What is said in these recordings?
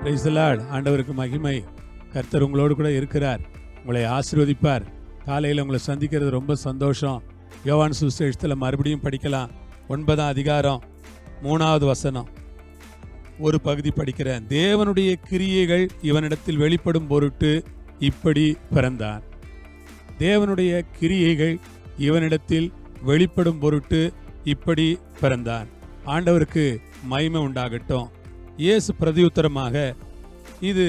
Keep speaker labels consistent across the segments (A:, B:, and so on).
A: Praise the Lord. ஆண்டவருக்கு மகிமை. கர்த்தர் உங்களோடு கூட இருக்கிறார், உங்களை ஆசீர்வதிப்பார். காலையில் உங்களை சந்திக்கிறது ரொம்ப சந்தோஷம். யோவான் சுவிசேஷத்தில் மறுபடியும் படிக்கலாம். 9ஆம் அதிகாரம் 3வது வசனம் ஒரு பகுதி படிக்கிறேன். தேவனுடைய கிரியைகள் இவனிடத்தில் வெளிப்படும் பொருட்டு இப்படி பிறந்தான். தேவனுடைய கிரியைகள் இவனிடத்தில் வெளிப்படும் பொருட்டு இப்படி பிறந்தான். ஆண்டவருக்கு மகிமை உண்டாகட்டும். இயேசு பிரதியுத்தரமாக, இது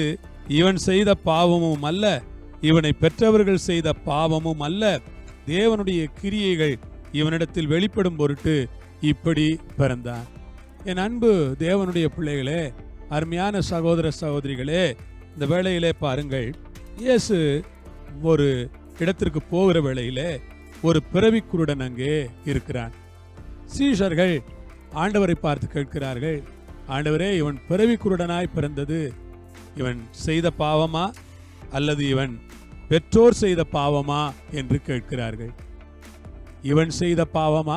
A: இவன் செய்த பாவமும் அல்ல, இவனை பெற்றவர்கள் செய்த பாவமும் அல்ல, தேவனுடைய கிரியைகள் இவனிடத்தில் வெளிப்படும் பொருட்டு இப்படி பிறந்தான். என் அன்பு தேவனுடைய பிள்ளைகளே, அருமையான சகோதர சகோதரிகளே, இந்த வேளையிலே பாருங்கள், இயேசு ஒரு இடத்திற்கு போகிற வேளையிலே ஒரு பிறவி குருடன் அங்கே இருக்கிறான். சீஷர்கள் ஆண்டவரை பார்த்து கேட்கிறார்கள், ஆண்டவரே, இவன் பிறவி குருடனாய் பிறந்தது இவன் செய்த பாவமா அல்லது இவன் பெற்றோர் செய்த பாவமா என்று கேட்கிறார்கள். இவன் செய்த பாவமா,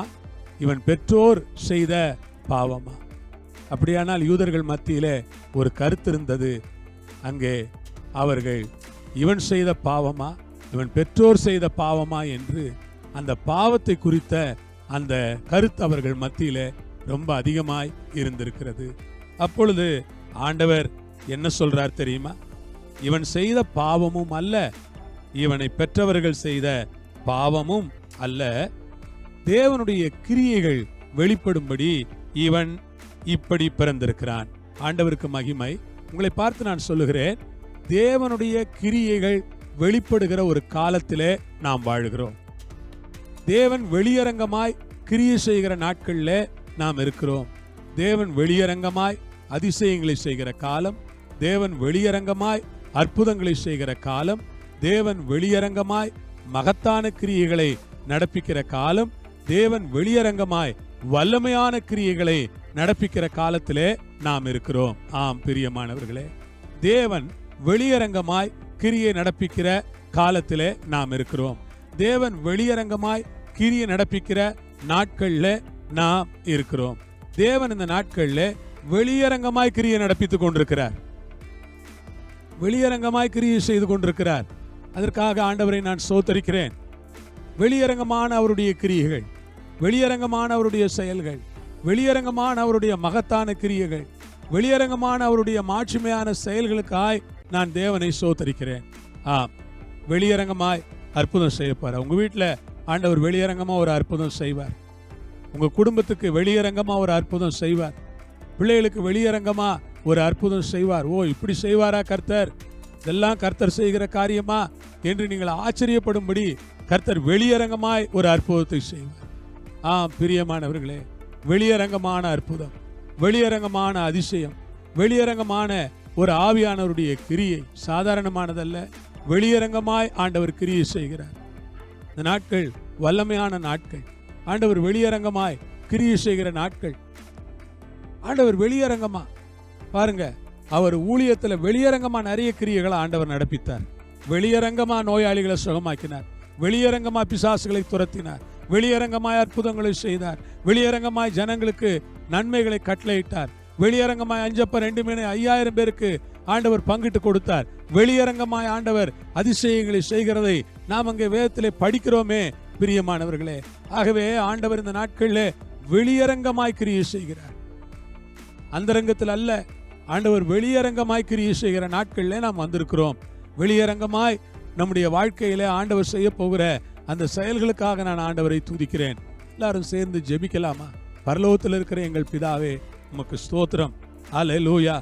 A: இவன் பெற்றோர் செய்த பாவமா? அப்படியானால் யூதர்கள் மத்தியிலே ஒரு கருத்து இருந்தது. அங்கே அவர்கள் இவன் செய்த பாவமா, இவன் பெற்றோர் செய்த பாவமா என்று அந்த பாவத்தை குறித்த அந்த கருத்து அவர்கள் மத்தியிலே ரொம்ப அதிகமாய் இருந்திருக்கிறது. அப்பொழுது ஆண்டவர் என்ன சொல்றார் தெரியுமா? இவன் செய்த பாவமும் அல்ல, இவனை பெற்றவர்கள் செய்த பாவமும் அல்ல, தேவனுடைய கிரியைகள் வெளிப்படும்படி இவன் இப்படி பிறந்திருக்கிறான். ஆண்டவருக்கு மகிமை. உங்களை பார்த்து நான் சொல்லுகிறேன், தேவனுடைய கிரியைகள் வெளிப்படுகிற ஒரு காலத்திலே நாம் வாழுகிறோம். தேவன் வெளியரங்கமாய் கிரியை செய்கிற நாட்களில் நாம் இருக்கிறோம். தேவன் வெளியரங்கமாய் அதிசயங்களை செய்கிற காலம், தேவன் வெளியரங்கமாய் அற்புதங்களை செய்கிற காலம், தேவன் வெளியரங்கமாய் மகத்தான கிரியைகளை நடப்பிக்கிற காலம், தேவன் வெளியரங்கமாய் வல்லமையான கிரியைகளை நடப்பிக்கிற காலத்திலே நாம் இருக்கிறோம். ஆம் பிரியமானவர்களே, தேவன் வெளியரங்கமாய் கிரியை நடப்பிக்கிற காலத்திலே நாம் இருக்கிறோம். தேவன் வெளியரங்கமாய் கிரியை நடப்பிக்கிற நாட்கள்ல நாம் இருக்கிறோம். தேவன் இந்த நாட்கள்ல வெளியரங்கமாய் கிரியை நடப்பித்துக் கொண்டிருக்கிறார், வெளியரங்கமாய் கிரியை செய்து கொண்டிருக்கிறார். அதற்காக ஆண்டவரை நான் ஸ்தோத்திரிக்கிறேன். வெளியரங்கமான அவருடைய கிரியைகள், வெளியரங்கமான அவருடைய செயல்கள், வெளியரங்கமான அவருடைய மகத்தான கிரியைகள், வெளியரங்கமான அவருடைய மாட்சிமையான செயல்களுக்காய் நான் தேவனை ஸ்தோத்திரிக்கிறேன். வெளியரங்கமாய் அற்புதம் செய்யப்பார். உங்க வீட்டில் ஆண்டவர் வெளியரங்கமா ஒரு அற்புதம் செய்வார். உங்க குடும்பத்துக்கு வெளியரங்கமா ஒரு அற்புதம் செய்வார். பிள்ளைகளுக்கு வெளியரங்கமா ஒரு அற்புதம் செய்வார். ஓ, இப்படி செய்வாரா கர்த்தர்? இதெல்லாம் கர்த்தர் செய்கிற காரியமா என்று நீங்கள் ஆச்சரியப்படும்படி கர்த்தர் வெளியரங்கமாய் ஒரு அற்புதத்தை செய்வார். பிரியமானவர்களே, வெளியரங்கமான அற்புதம், வெளியரங்கமான அதிசயம், வெளியரங்கமான ஒரு ஆவியானவருடைய கிரியை சாதாரணமானதல்ல. வெளியரங்கமாய் ஆண்டவர் கிரியை செய்கிறார். இந்த நாட்கள் வல்லமையான நாட்கள். ஆண்டவர் வெளியரங்கமாய் கிரியை செய்கிற நாட்கள். ஆண்டவர் வெளியரங்கமா பாருங்க, அவர் ஊழியத்துல வெளியரங்கமா நிறைய கிரியைகளை ஆண்டவர் நடப்பித்தார். வெளியரங்கமா நோயாளிகளை சுகமாக்கினார், வெளியரங்கமா பிசாசுகளை துரத்தினார், வெளியரங்கமாய் அற்புதங்களை செய்தார், வெளியரங்கமாய் ஜனங்களுக்கு நன்மைகளை கட்டளையிட்டார், வெளியரங்கமாய் 5 அப்பம் 2 மீன் 5000 பேருக்கு ஆண்டவர் பங்கிட்டு கொடுத்தார். வெளியரங்கமாய் ஆண்டவர் அதிசயங்களை செய்கிறதை நாம் அங்கே வேதத்திலே படிக்கிறோமே பிரியமானவர்களே. ஆகவே ஆண்டவர் இந்த நாட்களில் வெளியரங்கமாய் கிரியை செய்கிறார், அந்தரங்கத்தில் அல்ல. ஆண்டவர் வெளியரங்கமாய் கிரியை செய்கிற நாட்களில் நாம் வந்திருக்கிறோம். வெளியரங்கமாய் நம்முடைய வாழ்க்கையிலே ஆண்டவர் செய்ய போகிற அந்த செயல்களுக்காக நான் ஆண்டவரை துதிக்கிறேன். எல்லாரும் சேர்ந்து ஜெபிக்கலாமா? பரலோகத்தில் இருக்கிற எங்கள் பிதாவே, உமக்கு ஸ்தோத்திரம். அல்லேலூயா.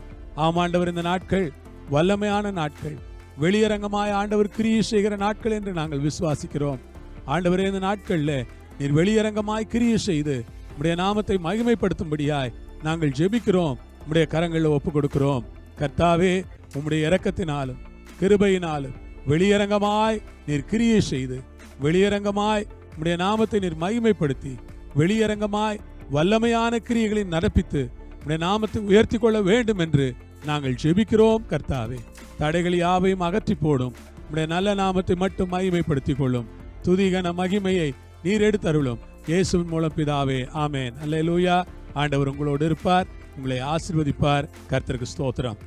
A: ஆண்டவர், இந்த நாட்கள் வல்லமையான நாட்கள், வெளியரங்கமாய் ஆண்டவர் கிரியை செய்கிற நாட்கள் என்று நாங்கள் விசுவாசிக்கிறோம். ஆண்டவரே, இந்த நாட்கள்ல நீர் வெளியரங்கமாய் கிரியை செய்து உம்முடைய நாமத்தை மகிமைப்படுத்தும்படியாய் நாங்கள் ஜெபிக்கிறோம். உம்முடைய கரங்களில் ஒப்பு கொடுக்கிறோம். கர்த்தாவே, உம்முடைய இரக்கத்தினாலும் கிருபையினாலும் வெளியரங்கமாய் நீர் கிரியை செய்து, வெளியரங்கமாய் உம்முடைய நாமத்தை நீர் மகிமைப்படுத்தி, வெளியரங்கமாய் வல்லமையான கிரியைகளை நடப்பித்து உம்முடைய நாமத்தை உயர்த்தி கொள்ள வேண்டும் என்று நாங்கள் ஜெபிக்கிறோம். கர்த்தாவே, தடைகள் யாவையும் அகற்றி போடும். உம்முடைய நல்ல நாமத்தை மட்டும் மகிமைப்படுத்திக் கொள்ளும். துதிகன மகிமையை நீர் எடுத்தருளும். இயேசுவின் மூலம் பிதாவே, ஆமேன். அல்லேலூயா. ஆண்டவர் உங்களோடு இருப்பார், உங்களை ஆசீர்வதிப்பார். கர்த்தருக்கு ஸ்தோத்திரம்.